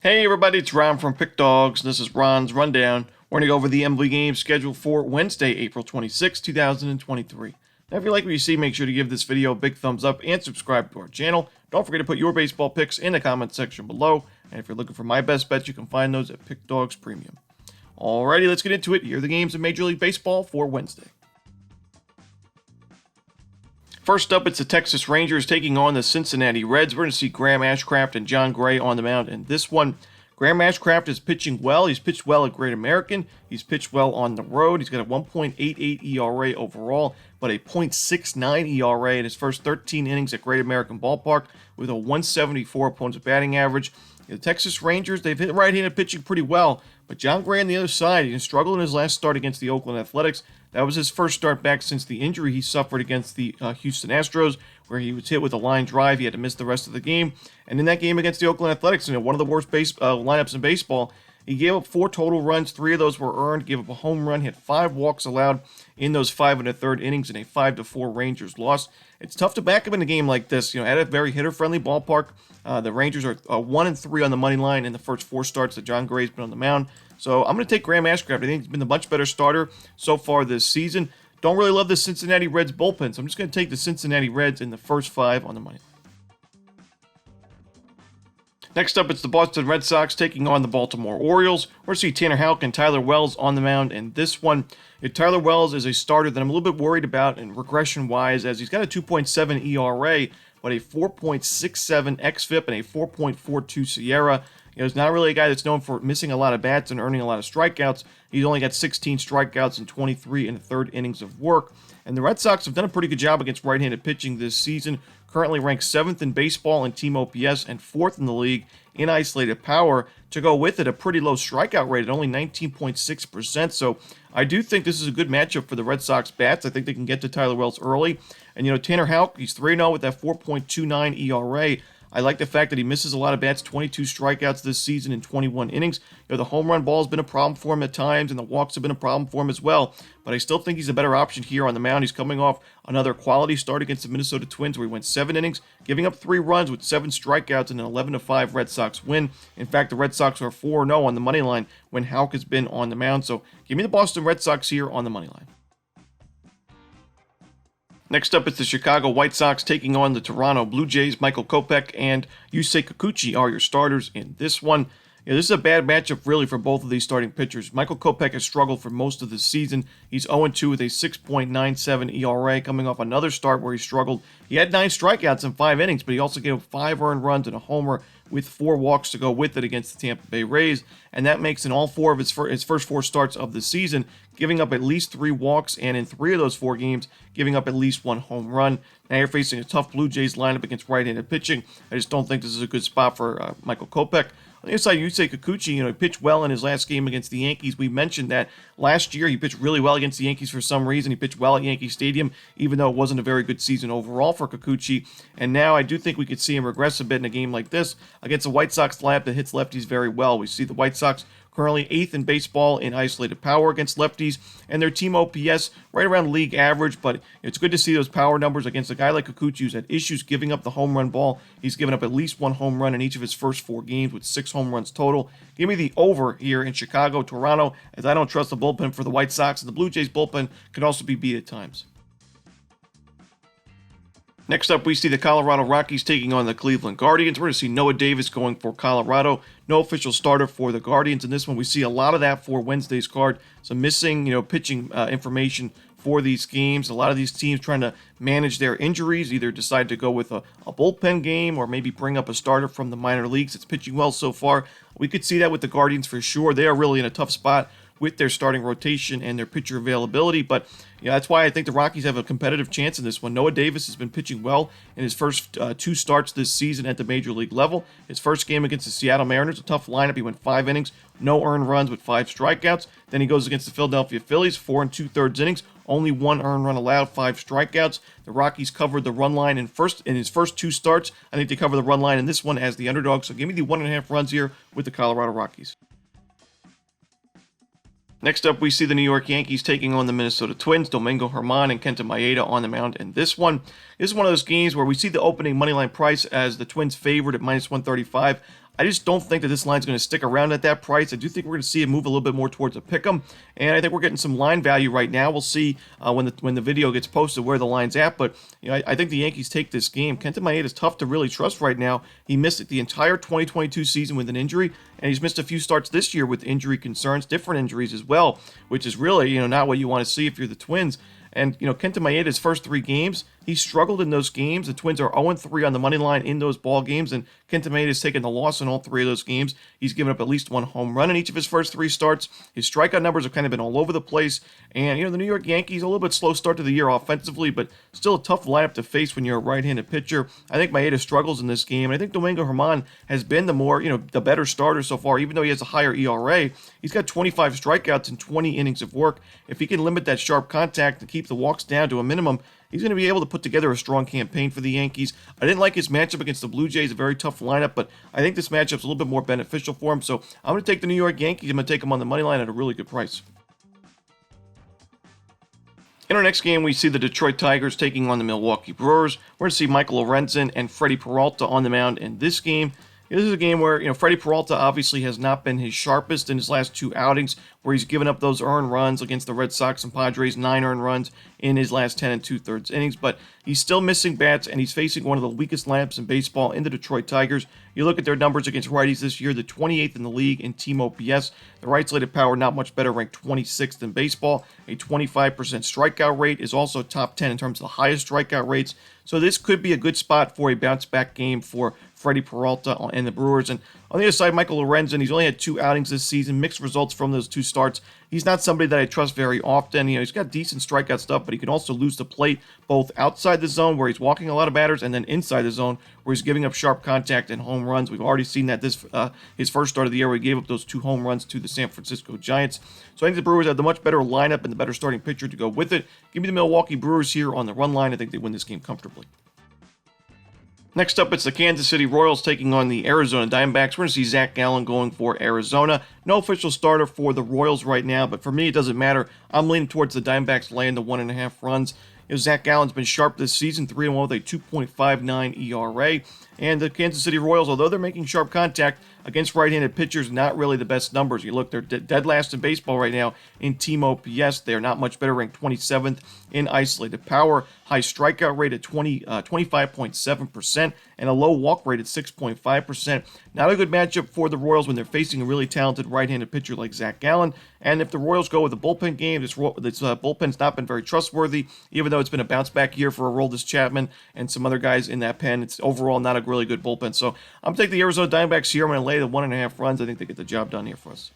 Hey everybody, it's Ron from Pick Dawgz. This is Ron's Rundown. We're going to go over the MLB games scheduled for Wednesday, April 26, 2023. Now, if you like what you see, make sure to give this video a big thumbs up and subscribe to our channel. Don't forget to put your baseball picks in the comment section below. And if you're looking for my best bets, you can find those at Pickdawgz Premium. Alrighty, let's get into it. Here are the games in Major League Baseball for Wednesday. First up, it's the Texas Rangers taking on the Cincinnati Reds. We're going to see Graham Ashcraft and John Gray on the mound in this one. Graham Ashcraft is pitching well. He's pitched well at Great American. He's pitched well on the road. He's got a 1.88 ERA overall, but a .69 ERA in his first 13 innings at Great American Ballpark with a 174 opponent's batting average. The Texas Rangers, they've hit right-handed pitching pretty well, but John Gray on the other side, he struggled in his last start against the Oakland Athletics. That was his first start back since the injury he suffered against the Houston Astros, where he was hit with a line drive. He had to miss the rest of the game. And in that game against the Oakland Athletics, one of the worst lineups in baseball, he gave up 4 total runs. 3 of those were earned, gave up a home run, had 5 walks allowed in those 5 1/3 innings in a 5-4 Rangers loss. It's tough to back him in a game like this. At a very hitter-friendly ballpark, the Rangers are 1-3 on the money line in the first 4 starts that John Gray's been on the mound. So I'm going to take Graham Ashcraft. I think he's been the much better starter so far this season. Don't really love the Cincinnati Reds bullpen, so I'm just going to take the Cincinnati Reds in the first 5 on the money. Next up, it's the Boston Red Sox taking on the Baltimore Orioles. We're going to see Tanner Houck and Tyler Wells on the mound in this one. Tyler Wells is a starter that I'm a little bit worried about in regression-wise, as he's got a 2.7 ERA, but a 4.67 xFIP and a 4.42 Sierra. He's not really a guy that's known for missing a lot of bats and earning a lot of strikeouts. He's only got 16 strikeouts in 23 1/3 innings of work. And the Red Sox have done a pretty good job against right-handed pitching this season. Currently ranked 7th in baseball in team OPS and 4th in the league in isolated power. To go with it, a pretty low strikeout rate at only 19.6%. So I do think this is a good matchup for the Red Sox bats. I think they can get to Tyler Wells early. And Tanner Houck, he's 3-0 with that 4.29 ERA. I like the fact that he misses a lot of bats, 22 strikeouts this season in 21 innings. The home run ball has been a problem for him at times, and the walks have been a problem for him as well. But I still think he's a better option here on the mound. He's coming off another quality start against the Minnesota Twins, where he went 7 innings, giving up 3 runs with 7 strikeouts and an 11-5 Red Sox win. In fact, the Red Sox are 4-0 on the money line when Houck has been on the mound. So give me the Boston Red Sox here on the money line. Next up, it's the Chicago White Sox taking on the Toronto Blue Jays. Michael Kopech and Yusei Kikuchi are your starters in this one. This is a bad matchup, really, for both of these starting pitchers. Michael Kopech has struggled for most of the season. He's 0-2 with a 6.97 ERA, coming off another start where he struggled. He had 9 strikeouts in 5 innings, but he also gave up 5 earned runs and a homer with 4 walks to go with it against the Tampa Bay Rays. And that makes in all 4 of his first 4 starts of the season, giving up at least 3 walks, and in 3 of those 4 games, giving up at least 1 home run. Now you're facing a tough Blue Jays lineup against right-handed pitching. I just don't think this is a good spot for Michael Kopech. On the other side, Yusei Kikuchi, he pitched well in his last game against the Yankees. We mentioned that last year he pitched really well against the Yankees for some reason. He pitched well at Yankee Stadium, even though it wasn't a very good season overall for Kikuchi. And now I do think we could see him regress a bit in a game like this against a White Sox lineup that hits lefties very well. We see the White Sox currently 8th in baseball in isolated power against lefties, and their team OPS right around league average, but it's good to see those power numbers against a guy like Kikuchi who's had issues giving up the home run ball. He's given up at least 1 home run in each of his first 4 games with 6 home runs total. Give me the over here in Chicago, Toronto, as I don't trust the bullpen for the White Sox, and the Blue Jays bullpen can also be beat at times. Next up, we see the Colorado Rockies taking on the Cleveland Guardians. We're going to see Noah Davis going for Colorado. No official starter for the Guardians in this one. We see a lot of that for Wednesday's card. Some missing, pitching information for these games. A lot of these teams trying to manage their injuries, either decide to go with a bullpen game or maybe bring up a starter from the minor leagues that's pitching well so far. We could see that with the Guardians for sure. They are really in a tough spot with their starting rotation and their pitcher availability, but that's why I think the Rockies have a competitive chance in this one. Noah Davis has been pitching well in his first 2 starts this season at the major league level. His first game against the Seattle Mariners, a tough lineup. He went 5 innings, no earned runs with 5 strikeouts. Then he goes against the Philadelphia Phillies, 4 2/3 innings, only 1 earned run allowed, 5 strikeouts. The Rockies covered the run line in his first 2 starts. I think they cover the run line in this one as the underdog. So give me the 1.5 runs here with the Colorado Rockies. Next up, we see the New York Yankees taking on the Minnesota Twins. Domingo Germán and Kenta Maeda on the mound in this one. This is one of those games where we see the opening moneyline price as the Twins favored at -135. I just don't think that this line's going to stick around at that price. I do think we're going to see it move a little bit more towards a pick'em, and I think we're getting some line value right now. We'll see when the video gets posted where the line's at, but I think the Yankees take this game. Kenta Maeda is tough to really trust right now. He missed the entire 2022 season with an injury, and he's missed a few starts this year with injury concerns, different injuries as well, which is really not what you want to see if you're the Twins. And, Kenta Maeda's first 3 games, he struggled in those games. The Twins are 0-3 on the money line in those ball games, and Kenta Maeda's taken the loss in all 3 of those games. He's given up at least 1 home run in each of his first 3 starts. His strikeout numbers have kind of been all over the place. And, the New York Yankees, a little bit slow start to the year offensively, but still a tough lineup to face when you're a right-handed pitcher. I think Maeda struggles in this game, and I think Domingo Germán has been the better starter so far, even though he has a higher ERA. He's got 25 strikeouts and 20 innings of work. If he can limit that sharp contact and keep the walks down to a minimum, he's going to be able to put together a strong campaign for the Yankees. I didn't like his matchup against the Blue Jays, a very tough lineup, but I think this matchup's a little bit more beneficial for him. So I'm going to take the New York Yankees. I'm going to take them on the money line at a really good price. In our next game, we see the Detroit Tigers taking on the Milwaukee Brewers. We're going to see Michael Lorenzen and Freddie Peralta on the mound in this game. This is a game where, Freddie Peralta obviously has not been his sharpest in his last 2 outings, where he's given up those earned runs against the Red Sox and Padres, 9 earned runs in his last 10 2/3 innings, but he's still missing bats, and he's facing one of the weakest lineups in baseball in the Detroit Tigers. You look at their numbers against righties this year, the 28th in the league in team OPS. The right-sided power, not much better, ranked 26th in baseball. A 25% strikeout rate is also top 10 in terms of the highest strikeout rates. So this could be a good spot for a bounce-back game for Freddie Peralta and the Brewers. And on the other side, Michael Lorenzen, he's only had 2 outings this season, mixed results from those 2 starts. He's not somebody that I trust very often. He's got decent strikeout stuff, but he can also lose the plate both outside the zone, where he's walking a lot of batters, and then inside the zone, where he's giving up sharp contact and home runs. We've already seen that his first start of the year, where he gave up those 2 home runs to the San Francisco Giants. So I think the Brewers have the much better lineup and the better starting pitcher to go with it. Give me the Milwaukee Brewers here on the run line. I think they win this game comfortably. Next up, it's the Kansas City Royals taking on the Arizona Diamondbacks. We're going to see Zach Gallen going for Arizona. No official starter for the Royals right now, but for me, it doesn't matter. I'm leaning towards the Diamondbacks laying the 1.5 runs. Zach Gallen's been sharp this season, 3-1 with a 2.59 ERA. And the Kansas City Royals, although they're making sharp contact against right-handed pitchers, not really the best numbers. You look, they're dead last in baseball right now in team OPS. They're not much better, ranked 27th in isolated power. High strikeout rate at 25.7%, and a low walk rate at 6.5%. Not a good matchup for the Royals when they're facing a really talented right-handed pitcher like Zach Gallen. And if the Royals go with a bullpen game, this bullpen's not been very trustworthy, even though it's been a bounce-back year for Aroldis Chapman and some other guys in that pen. It's overall not a really good bullpen. So I'm taking the Arizona Diamondbacks here. I'm going to lay the 1.5 runs. I think they get the job done here for us.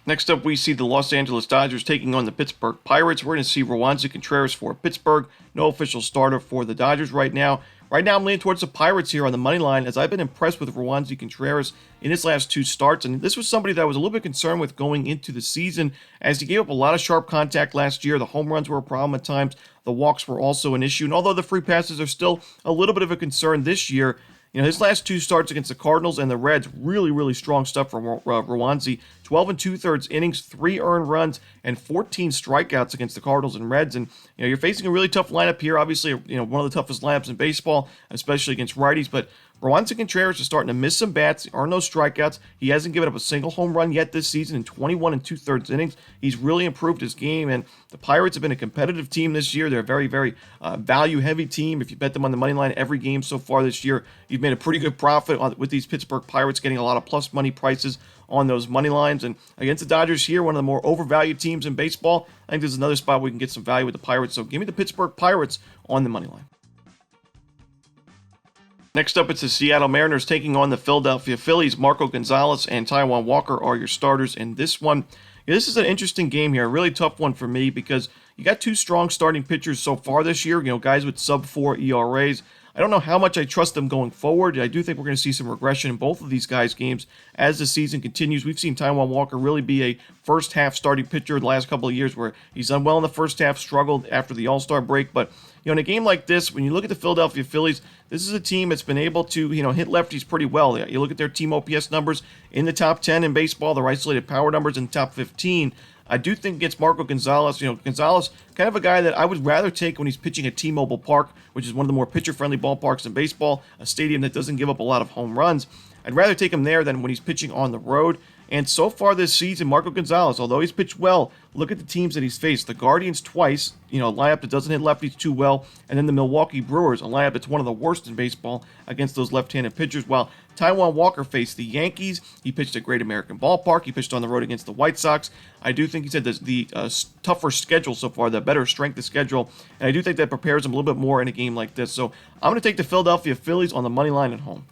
Next up, we see the Los Angeles Dodgers taking on the Pittsburgh Pirates. We're going to see Roansy Contreras for Pittsburgh. No official starter for the Dodgers right now. Right now, I'm leaning towards the Pirates here on the money line, as I've been impressed with Roansy Contreras in his last 2 starts. And this was somebody that I was a little bit concerned with going into the season, as he gave up a lot of sharp contact last year. The home runs were a problem at times. The walks were also an issue. And although the free passes are still a little bit of a concern this year, his last 2 starts against the Cardinals and the Reds, really, really strong stuff from Roansy. 12 2/3 innings, 3 earned runs, and 14 strikeouts against the Cardinals and Reds. And, you're facing a really tough lineup here. Obviously, one of the toughest lineups in baseball, especially against righties. But Roansy Contreras is starting to miss some bats, earn those strikeouts. He hasn't given up a single home run yet this season in 21 2/3 innings. He's really improved his game, and the Pirates have been a competitive team this year. They're a very, very value-heavy team. If you bet them on the money line every game so far this year, you've made a pretty good profit with these Pittsburgh Pirates, getting a lot of plus money prices on those money lines. And against the Dodgers here, one of the more overvalued teams in baseball, I think there's another spot where we can get some value with the Pirates. So give me the Pittsburgh Pirates on the money line. Next up, it's the Seattle Mariners taking on the Philadelphia Phillies. Marco Gonzalez and Taijuan Walker are your starters in this one. This is an interesting game here, a really tough one for me, because you got 2 strong starting pitchers so far this year, guys with sub-4 ERAs. I don't know how much I trust them going forward. I do think we're going to see some regression in both of these guys' games as the season continues. We've seen Taijuan Walker really be a first-half starting pitcher the last couple of years, where he's done well in the first half, struggled after the All-Star break. But, in a game like this, when you look at the Philadelphia Phillies, this is a team that's been able to, hit lefties pretty well. You look at their team OPS numbers in the top 10 in baseball, their isolated power numbers in the top 15. I do think against Marco Gonzalez, Gonzalez, kind of a guy that I would rather take when he's pitching at T-Mobile Park, which is one of the more pitcher-friendly ballparks in baseball, a stadium that doesn't give up a lot of home runs. I'd rather take him there than when he's pitching on the road. And so far this season, Marco Gonzalez, although he's pitched well, look at the teams that he's faced. The Guardians twice, a lineup that doesn't hit lefties too well, and then the Milwaukee Brewers, a lineup that's one of the worst in baseball against those left-handed pitchers. While Taijuan Walker faced the Yankees, he pitched at Great American Ballpark, he pitched on the road against the White Sox. I do think he's had the tougher schedule so far, the better strength of schedule, and I do think that prepares him a little bit more in a game like this. So I'm going to take the Philadelphia Phillies on the money line at home.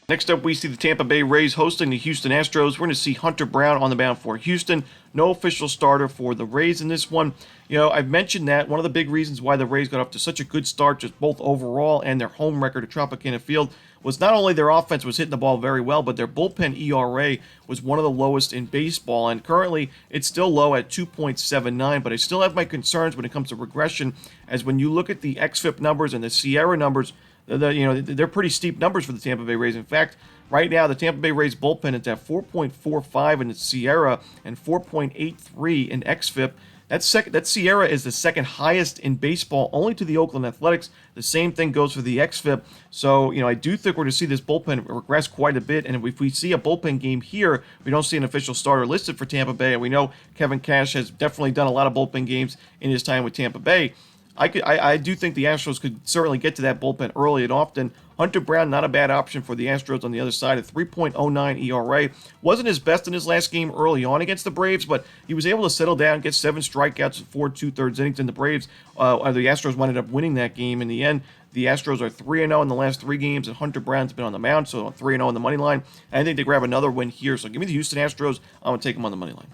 Next up, we see the Tampa Bay Rays hosting the Houston Astros. We're going to see Hunter Brown on the mound for Houston. No official starter for the Rays in this one. I've mentioned that one of the big reasons why the Rays got off to such a good start, just both overall and their home record at Tropicana Field, was not only their offense was hitting the ball very well, but their bullpen ERA was one of the lowest in baseball. And currently, it's still low at 2.79, but I still have my concerns when it comes to regression, as when you look at the xFIP numbers and the Sierra numbers, they're pretty steep numbers for the Tampa Bay Rays. In fact, right now, the Tampa Bay Rays bullpen is at 4.45 in its Sierra and 4.83 in xFIP. That Sierra is the second highest in baseball, only to the Oakland Athletics. The same thing goes for the xFIP. So, I do think we're going to see this bullpen regress quite a bit. And if we see a bullpen game here, we don't see an official starter listed for Tampa Bay. And we know Kevin Cash has definitely done a lot of bullpen games in his time with Tampa Bay. I do think the Astros could certainly get to that bullpen early and often. Hunter Brown, not a bad option for the Astros on the other side. A 3.09 ERA. Wasn't his best in his last game early on against the Braves, but he was able to settle down, get 7 strikeouts in 4 2/3 innings, and the Braves, the Astros ended up winning that game in the end. The Astros are 3-0 in the last 3 games, and Hunter Brown's been on the mound, so 3-0 on the money line. And I think they grab another win here. So give me the Houston Astros. I'm going to take them on the money line.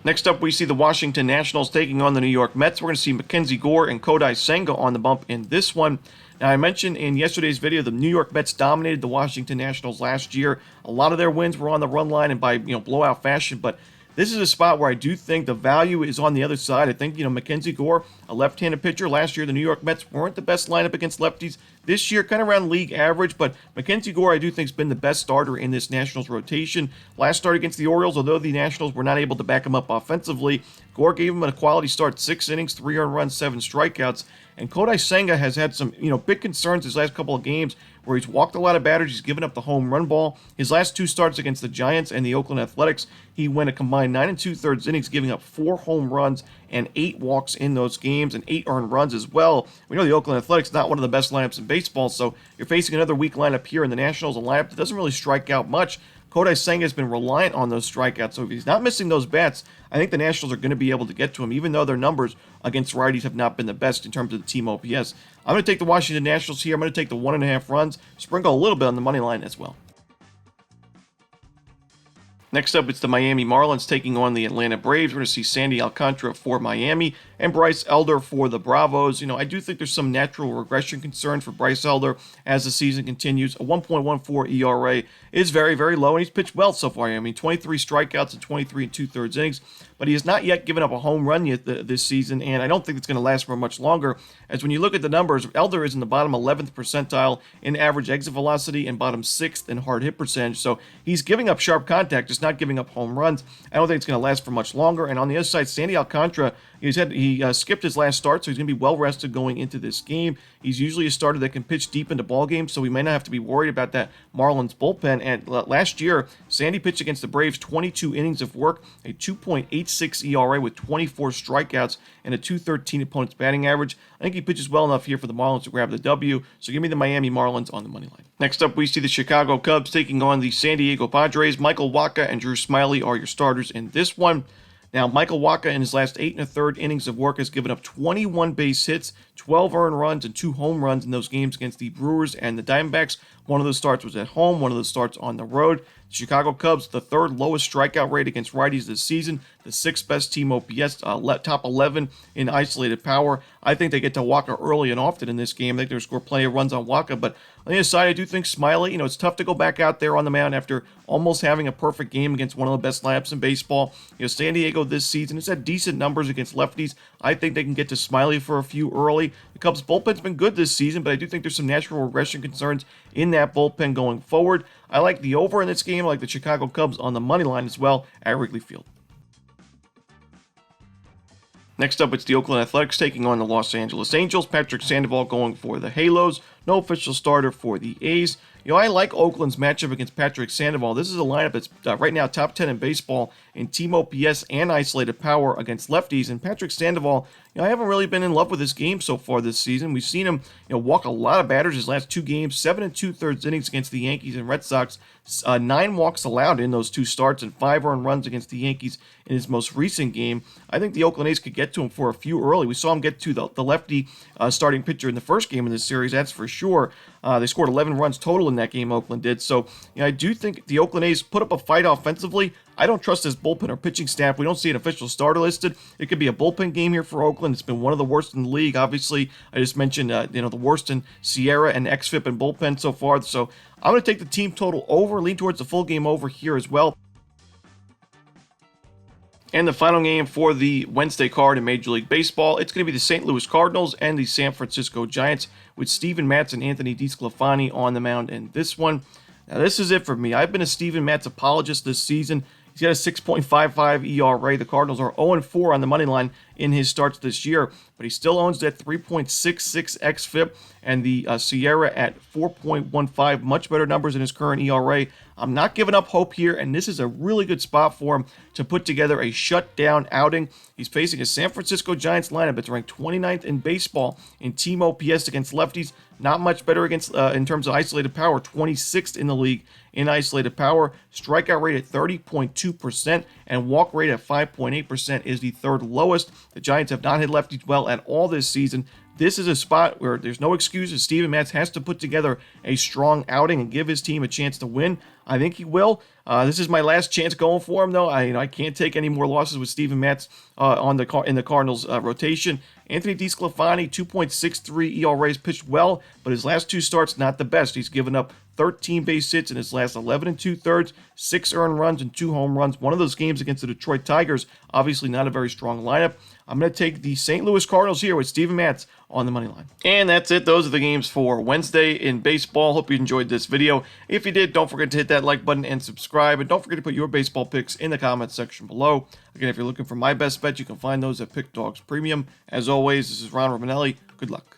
Next up, we see the Washington Nationals taking on the New York Mets. We're going to see Mackenzie Gore and Kodai Senga on the bump in this one. Now, I mentioned in yesterday's video the New York Mets dominated the Washington Nationals last year. A lot of their wins were on the run line and by blowout fashion, but this is a spot where I do think the value is on the other side. I think, Mackenzie Gore, a left-handed pitcher. Last year, the New York Mets weren't the best lineup against lefties. This year, kind of around league average, but Mackenzie Gore, I do think, has been the best starter in this Nationals rotation. Last start against the Orioles, although the Nationals were not able to back him up offensively, Gore gave him a quality start, 6 innings, 3 earned runs, 7 strikeouts. And Kodai Senga has had some, big concerns his last couple of games where he's walked a lot of batters. He's given up the home run ball. His last 2 starts against the Giants and the Oakland Athletics, he went a combined 9 2/3 innings, giving up 4 home runs and 8 walks in those games and 8 earned runs as well. We know the Oakland Athletics not one of the best lineups in baseball, so you're facing another weak lineup here in the Nationals, a lineup that doesn't really strike out much. Kodai Senga has been reliant on those strikeouts, so if he's not missing those bats, I think the Nationals are going to be able to get to him, even though their numbers against righties have not been the best in terms of the team OPS. I'm going to take the Washington Nationals here. I'm going to take the 1.5 runs, sprinkle a little bit on the money line as well. Next up, it's the Miami Marlins taking on the Atlanta Braves. We're going to see Sandy Alcantara for Miami and Bryce Elder for the Bravos. I do think there's some natural regression concerns for Bryce Elder as the season continues. A 1.14 ERA is very, very low, and he's pitched well so far. 23 strikeouts and 23 2/3 innings, but he has not yet given up a home run yet this season, and I don't think it's going to last for much longer, as when you look at the numbers, Elder is in the bottom 11th percentile in average exit velocity and bottom 6th in hard hit percentage, so he's giving up sharp contact, just not giving up home runs. I don't think it's going to last for much longer. And on the other side, Sandy Alcantara, he skipped his last start, so he's going to be well rested going into this game. He's usually a starter that can pitch deep into ball games, so we may not have to be worried about that Marlins bullpen. And last year, Sandy pitched against the Braves 22 innings of work, a 2.86 ERA with 24 strikeouts and a 2.13 opponent's batting average. I think he pitches well enough here for the Marlins to grab the W, so give me the Miami Marlins on the money line. Next up, we see the Chicago Cubs taking on the San Diego Padres. Michael Wacha and Drew Smyly are your starters in this one. Now, Michael Wacha in his last 8 1/3 innings of work has given up 21 base hits, 12 earned runs, and 2 home runs in those games against the Brewers and the Diamondbacks. One of those starts was at home, one of those starts on the road. The Chicago Cubs, the 3rd lowest strikeout rate against righties this season, the 6th best team OPS, top 11 in isolated power. I think they get to Waka early and often in this game. I think they'll score plenty of runs on Waka, but on the other side, I do think Smiley, it's tough to go back out there on the mound after almost having a perfect game against one of the best lineups in baseball. San Diego this season has had decent numbers against lefties. I think they can get to Smiley for a few early. The Cubs bullpen's been good this season, but I do think there's some natural regression concerns in that bullpen going forward. I like the over in this game. I like the Chicago Cubs on the money line as well at Wrigley Field. Next up, it's the Oakland Athletics taking on the Los Angeles Angels. Patrick Sandoval going for the Halos. No official starter for the A's. I like Oakland's matchup against Patrick Sandoval. This is a lineup that's right now top 10 in baseball in team OPS and isolated power against lefties. And Patrick Sandoval, I haven't really been in love with this game so far this season. We've seen him, walk a lot of batters his last 2 games, 7 2/3 innings against the Yankees and Red Sox, 9 walks allowed in those 2 starts, and 5 earned runs against the Yankees in his most recent game. I think the Oakland A's could get to him for a few early. We saw him get to the lefty starting pitcher in the first game of this series, that's for sure. They scored 11 runs total in that game, Oakland did. So, I do think the Oakland A's put up a fight offensively. I don't trust this bullpen or pitching staff. We don't see an official starter listed. It could be a bullpen game here for Oakland. It's been one of the worst in the league. Obviously, I just mentioned, the worst in Sierra and XFIP and bullpen so far. So, I'm going to take the team total over, lean towards the full game over here as well. And the final game for the Wednesday card in Major League Baseball, it's going to be the St. Louis Cardinals and the San Francisco Giants with Steven Matz and Anthony DeSclafani on the mound in this one. Now, this is it for me. I've been a Steven Matz apologist this season. He's got a 6.55 ERA. The Cardinals are 0-4 on the money line in his starts this year, but he still owns that 3.66 xFIP and the Sierra at 4.15. Much better numbers in his current ERA. I'm not giving up hope here, and this is a really good spot for him to put together a shutdown outing. He's facing a San Francisco Giants lineup that's ranked 29th in baseball in team OPS against lefties. Not much better against in terms of isolated power, 26th in the league in isolated power. Strikeout rate at 30.2% and walk rate at 5.8% is the 3rd lowest. The Giants have not hit lefties well at all this season. This is a spot where there's no excuses. Steven Matz has to put together a strong outing and give his team a chance to win. I think he will. This is my last chance going for him, though. I can't take any more losses with Steven Matz in the Cardinals rotation. Anthony DeSclafani, 2.63 ERAs, pitched well, but his last 2 starts not the best. He's given up 13 base hits in his last 11 2/3, 6 earned runs and 2 home runs. One of those games against the Detroit Tigers, obviously not a very strong lineup. I'm going to take the St. Louis Cardinals here with Steven Matz on the money line. And that's it. Those are the games for Wednesday in baseball. Hope you enjoyed this video. If you did, don't forget to hit that like button and subscribe. And don't forget to put your baseball picks in the comments section below. Again, if you're looking for my best bet, you can find those at Pick Dawgz Premium. As always, this is Ron Romanelli. Good luck.